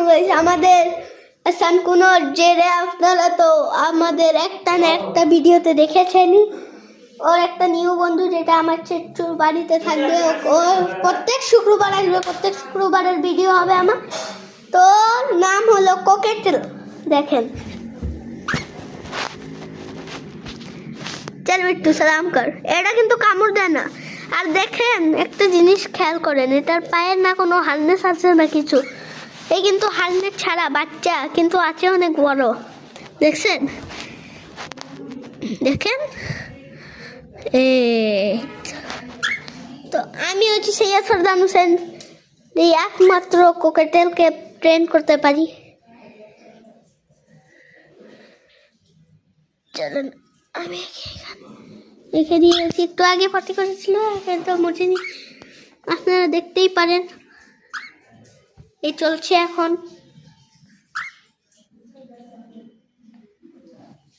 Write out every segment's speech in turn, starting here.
Guys আমাদের সানকুনোর জেরে আপনারা তো আমাদের একটা না একটা ভিডিওতে দেখেছেনই। ওর একটা নিউ বন্ধু যেটা আমার চেট্টুর বাড়িতে থাকবে, ও প্রত্যেক শুক্রবার আসবে, প্রত্যেক শুক্রবারের ভিডিও হবে আমার। তো নাম হলো কোকেটেল। দেখেন, চল বিট্টু সালাম কর। এটা কিন্তু কামড় দেয় না। আর দেখেন একটা জিনিস খেয়াল করেন, এটার পায়ের না কোনো হার্নেস আছে না কিছু। এই কিন্তু হার্নেস ছাড়া বাচ্চা, কিন্তু আছে অনেক বড়। দেখছেন, দেখেন। তো আমি হচ্ছি সৈয়দ ফরদান হোসেন, এই একমাত্র কোকেটেলকে ট্রেন করতে পারি। চলেন, আমি এখানে একটু আগে পার্টি করেছিল, তো মোটেনি আপনারা দেখতেই পারেন। এই চলছে এখন।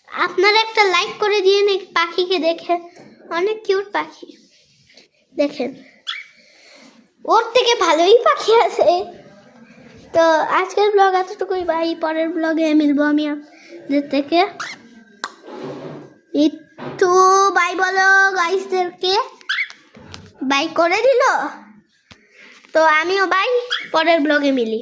আপনারা একটা লাইক করে দিয়ে পাখিকে দেখে, অনেক কিউট পাখি। দেখেন, ওর থেকে ভালোই পাখি আছে। তো আজকের ব্লগ এতটুকুই, ভাই পরের ব্লগে মিলবো আমি আপনাদের থেকে। একটু বাই বলো গাইসদেরকে। বাই করে দিল তো আমিও বাই, পরের ব্লগে মিলি।